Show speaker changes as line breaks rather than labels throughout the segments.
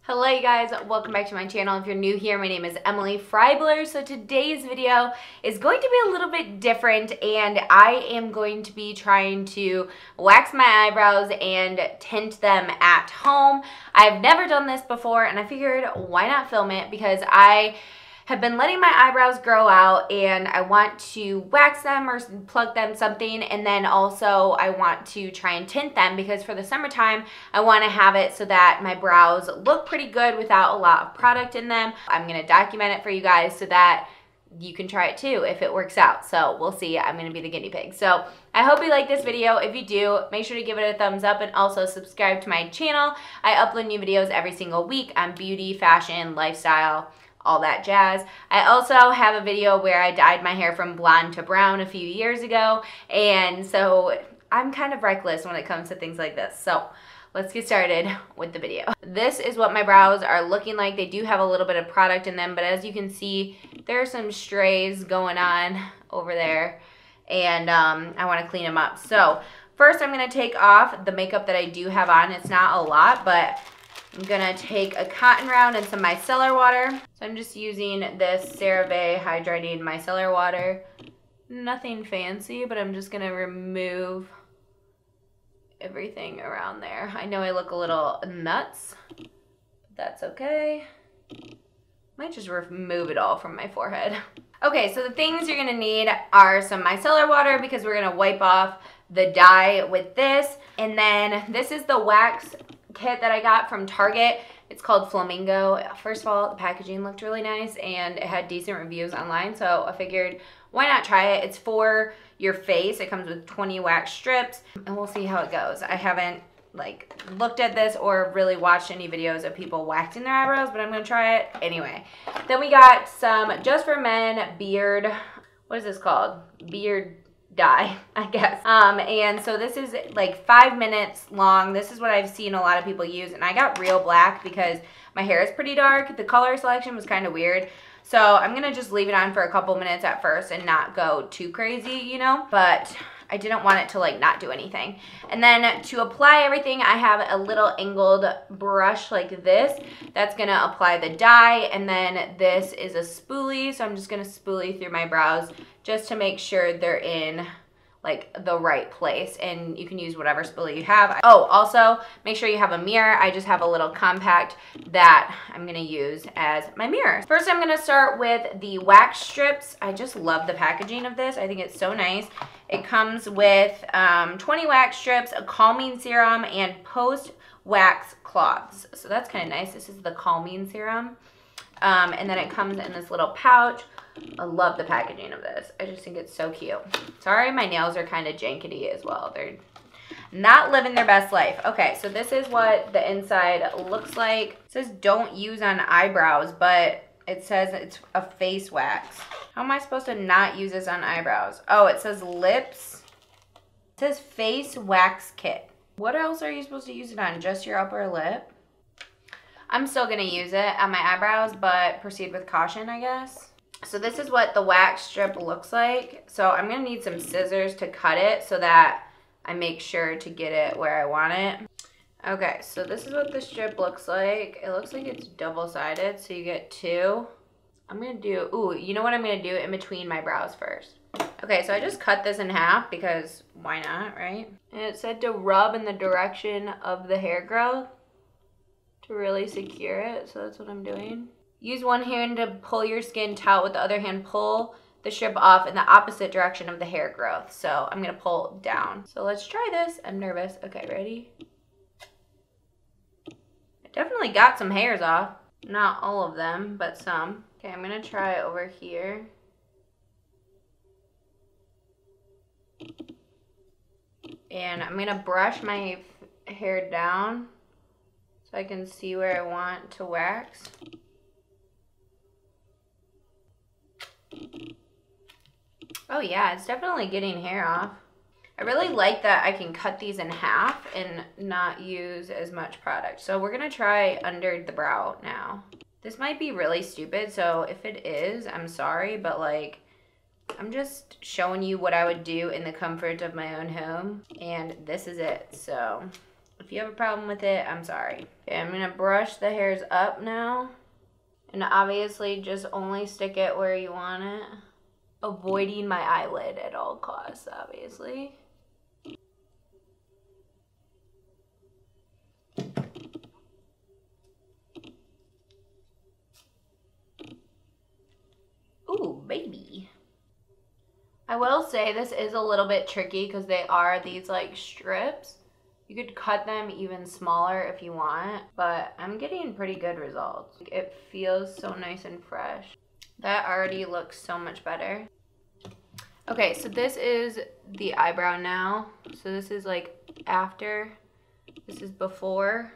Hello you guys, welcome back to my channel. If you're new here, my name is Emily Freybler. So today's video is going to be a little bit different and I am going to be trying to wax my eyebrows and tint them at home. I've never done this before and I figured why not film it because I have been letting my eyebrows grow out and I want to wax them or plug them something, and then also I want to try and tint them because for the summertime I want to have it so that my brows look pretty good without a lot of product in them. I'm going to document it for you guys so that you can try it too if it works out. So we'll see. I'm going to be the guinea pig. So I hope you like this video. If you do, make sure to give it a thumbs up and also subscribe to my channel. I upload new videos every single week on beauty, fashion, lifestyle, all that jazz. I also have a video where I dyed my hair from blonde to brown a few years ago, and so I'm kind of reckless when it comes to things like this. So let's get started with the video. This is what my brows are looking like. They do have a little bit of product in them, but as you can see, there are some strays going on over there, and I want to clean them up. So first I'm going to take off the makeup that I do have on. It's not a lot, but I'm gonna take a cotton round and some micellar water. So I'm just using this CeraVe hydrating micellar water. Nothing fancy, but I'm just gonna remove everything around there. I know I look a little nuts, but that's okay. Might just remove it all from my forehead. Okay, so the things you're gonna need are some micellar water because we're gonna wipe off the dye with this. And then this is the wax kit that I got from Target. It's called Flamingo. First of all, the packaging looked really nice and it had decent reviews online, so I figured why not try it. It's for your face. It comes with 20 wax strips and we'll see how it goes. I haven't like looked at this or really watched any videos of people waxing their eyebrows, but I'm gonna try it anyway. Then we got some Just for Men beard, what is this called? Beard dye, I guess. And so this is like 5 minutes long. This is what I've seen a lot of people use, and I got real black because my hair is pretty dark. The color selection was kind of weird. So I'm gonna just leave it on for a couple minutes at first and not go too crazy, you know, but I didn't want it to like not do anything. And then to apply everything, I have a little angled brush like this that's gonna apply the dye, and then this is a spoolie, so I'm just gonna spoolie through my brows just to make sure they're in like the right place, and you can use whatever spoolie you have. Oh, also make sure you have a mirror. I just have a little compact that I'm gonna use as my mirror. First I'm gonna start with the wax strips. I just love the packaging of this. I think it's so nice. It comes with 20 wax strips, a calming serum, and post wax cloths. So that's kind of nice. This is the calming serum. And then it comes in this little pouch. I love the packaging of this. I just think it's so cute. Sorry, my nails are kind of jankety as well. They're not living their best life. Okay, so this is what the inside looks like. It says don't use on eyebrows, but it says it's a face wax. How am I supposed to not use this on eyebrows? Oh, it says lips. It says face wax kit. What else are you supposed to use it on? Just your upper lip? I'm still gonna use it on my eyebrows, but proceed with caution, I guess. So this is what the wax strip looks like. So I'm gonna need some scissors to cut it so that I make sure to get it where I want it. Okay, so this is what the strip looks like. It looks like it's double-sided, so you get two. I'm gonna do, ooh, you know what I'm gonna do in between my brows first. Okay, so I just cut this in half because why not, right? And it said to rub in the direction of the hair growth to really secure it, so that's what I'm doing. Use one hand to pull your skin taut, with the other hand pull the strip off in the opposite direction of the hair growth. So I'm gonna pull down. So let's try this. I'm nervous. Okay, ready? I definitely got some hairs off. Not all of them, but some. Okay, I'm gonna try over here. And I'm gonna brush my hair down so I can see where I want to wax. Oh yeah, it's definitely getting hair off. I really like that I can cut these in half and not use as much product. So we're gonna try under the brow now. This might be really stupid, so if it is, I'm sorry, but like, I'm just showing you what I would do in the comfort of my own home, and this is it. So If you have a problem with it, I'm sorry. Okay, I'm gonna brush the hairs up now. And obviously just only stick it where you want it. Avoiding my eyelid at all costs, obviously. Ooh, baby. I will say this is a little bit tricky because they are these like strips. You could cut them even smaller if you want, but I'm getting pretty good results. It feels so nice and fresh. That already looks so much better. Okay, so this is the eyebrow now. So this is like after, this is before.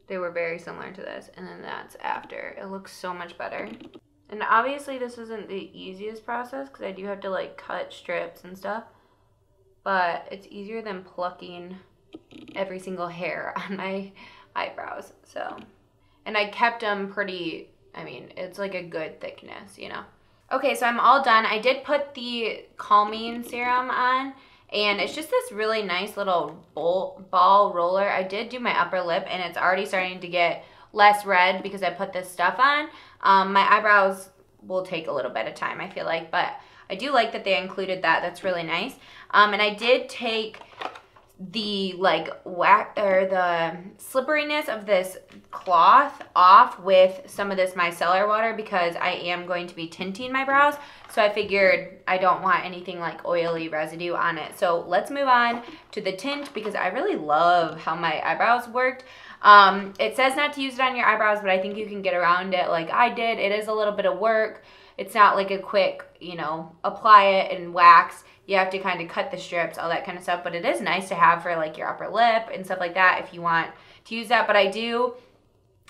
They were very similar to this, and then that's after. It looks so much better. And obviously this isn't the easiest process because I do have to like cut strips and stuff, but it's easier than plucking every single hair on my eyebrows. So, and I kept them pretty, I mean, it's like a good thickness, you know. Okay, so I'm all done. I did put the calming serum on, and it's just this really nice little ball roller. I did do my upper lip, and it's already starting to get less red because I put this stuff on. My eyebrows will take a little bit of time, I feel like, but I do like that they included that. That's really nice. And I did take the like wax or the slipperiness of this cloth off with some of this micellar water because I am going to be tinting my brows. So I figured I don't want anything like oily residue on it. So let's move on to the tint because I really love how my eyebrows worked. It says not to use it on your eyebrows, but I think you can get around it like I did. It is a little bit of work. It's not like a quick, you know, apply it and wax. You have to kind of cut the strips, all that kind of stuff. But it is nice to have for like your upper lip and stuff like that if you want to use that. But I do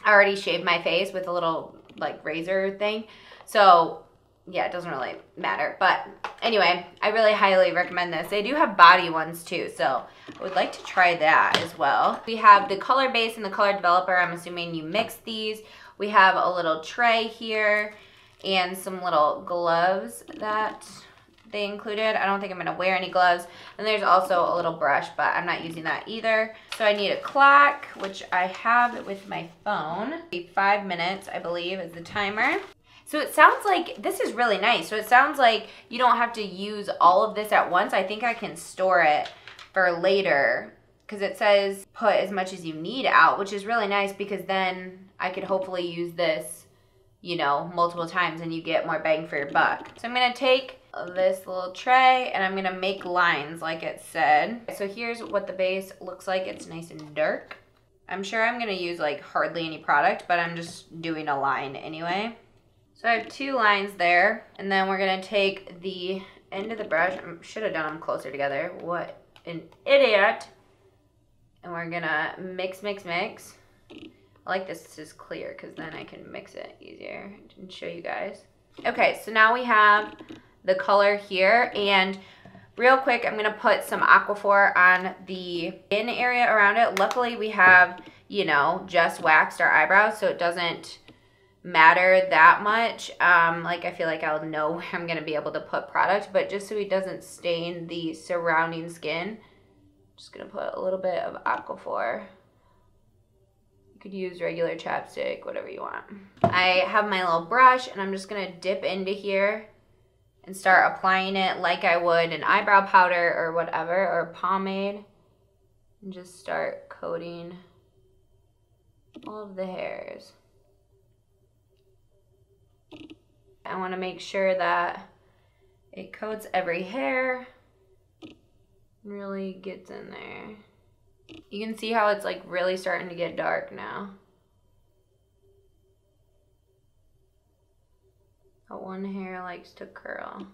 already shave my face with a little like razor thing. So yeah, it doesn't really matter. But anyway, I really highly recommend this. They do have body ones too, so I would like to try that as well. We have the color base and the color developer. I'm assuming you mix these. We have a little tray here and some little gloves that they included. I don't think I'm gonna wear any gloves. And there's also a little brush, but I'm not using that either. So I need a clock, which I have with my phone. 5 minutes, I believe, is the timer. So it sounds like, this is really nice. So it sounds like you don't have to use all of this at once. I think I can store it for later because it says put as much as you need out, which is really nice because then I could hopefully use this, you know, multiple times and you get more bang for your buck. So I'm gonna take this little tray and I'm gonna make lines like it said. So here's what the base looks like. It's nice and dark. I'm sure I'm gonna use like hardly any product, but I'm just doing a line anyway. So I have 2 lines there, and then we're gonna take the end of the brush. I should have done them closer together. What an idiot. And we're gonna mix, mix, mix. I like this is clear because then I can mix it easier and show you guys. Okay, so now we have the color here, and real quick, I'm gonna put some Aquaphor on the in area around it. Luckily, we have, you know, just waxed our eyebrows, so it doesn't matter that much. Like I feel like I'll know where I'm gonna be able to put product, but just so it doesn't stain the surrounding skin, I'm just gonna put a little bit of Aquaphor. You could use regular chapstick, whatever you want. I have my little brush and I'm just gonna dip into here and start applying it like I would an eyebrow powder or whatever, or pomade, and just start coating all of the hairs. I want to make sure that it coats every hair, really gets in there. You can see how it's like really starting to get dark now. But one hair likes to curl.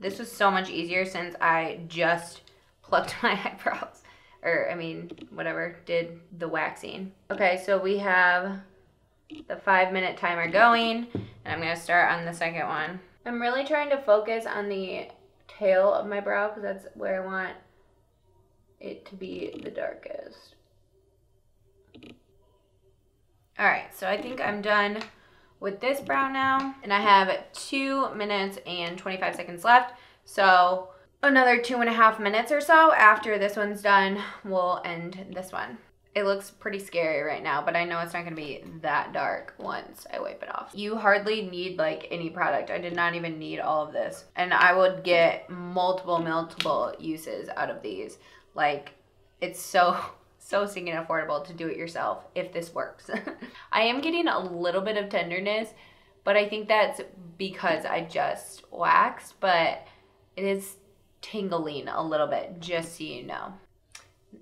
This was so much easier since I just plucked my eyebrows. Or, I mean, whatever, did the waxing. Okay, so we have the 5-minute timer going, and I'm gonna start on the second one. I'm really trying to focus on the tail of my brow because that's where I want it to be the darkest. All right, so I think I'm done with this brow now, and I have 2 minutes and 25 seconds left. So another 2.5 minutes or so. After this one's done, we'll end this one. It looks pretty scary right now, but I know it's not gonna be that dark once I wipe it off. You hardly need like any product. I did not even need all of this. And I would get multiple uses out of these. Like, it's so stinking affordable to do it yourself if this works. I am getting a little bit of tenderness, but I think that's because I just waxed, but it is tingling a little bit, just so you know.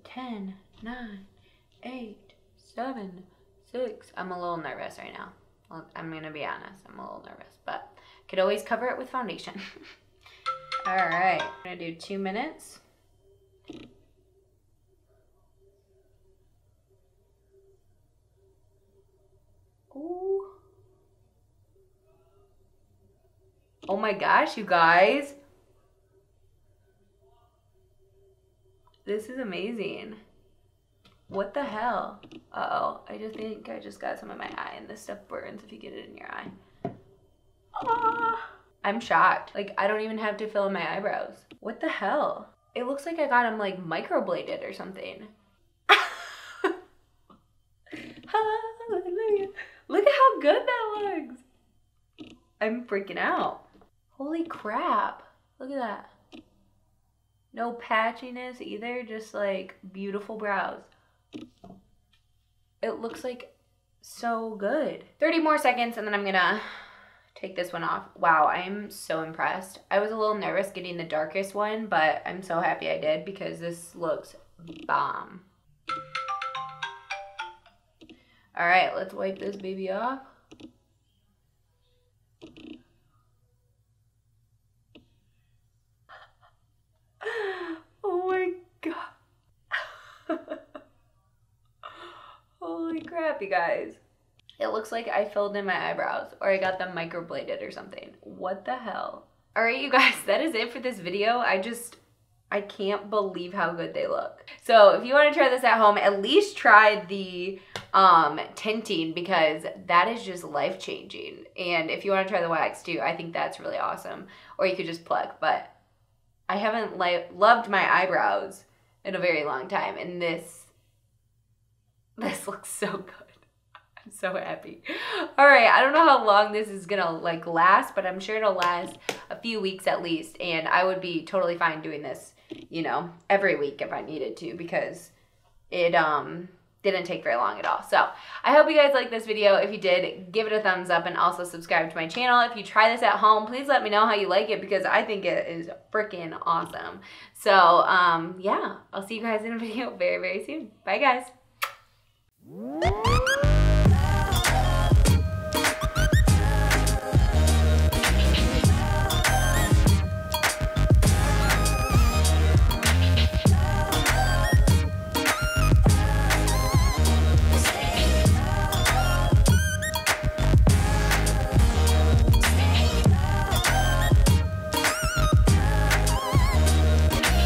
10, 9, 8, 7, 6. I'm a little nervous right now. Well, I'm gonna be honest, I'm a little nervous, but could always cover it with foundation. All right, I'm gonna do 2 minutes. Ooh. Oh my gosh, you guys. This is amazing. What the hell? Uh-oh, I just think I just got some in my eye, and this stuff burns if you get it in your eye. Ah, I'm shocked. Like, I don't even have to fill in my eyebrows. What the hell? It looks like I got them like microbladed or something. Hallelujah. Look at how good that looks. I'm freaking out. Holy crap. Look at that. No patchiness either, just like beautiful brows. It looks like so good. 30 more seconds and then I'm gonna take this one off. Wow, I'm so impressed. I was a little nervous getting the darkest one, but I'm so happy I did because this looks bomb. All right, let's wipe this baby off. Oh my God. Holy crap, you guys. It looks like I filled in my eyebrows or I got them microbladed or something. What the hell? All right, you guys, that is it for this video. I can't believe how good they look. So if you want to try this at home, at least try the tinting because that is just life-changing. And if you want to try the wax too, I think that's really awesome. Or you could just pluck, but I haven't loved my eyebrows in a very long time, and this looks so good. I'm so happy. All right, I don't know how long this is gonna like last, but I'm sure it'll last a few weeks at least, and I would be totally fine doing this, you know, every week if I needed to because it didn't take very long at all. So I hope you guys liked this video. If you did, give it a thumbs up and also subscribe to my channel. If you try this at home, please let me know how you like it because I think it is freaking awesome. So yeah, I'll see you guys in a video very, very soon. Bye guys.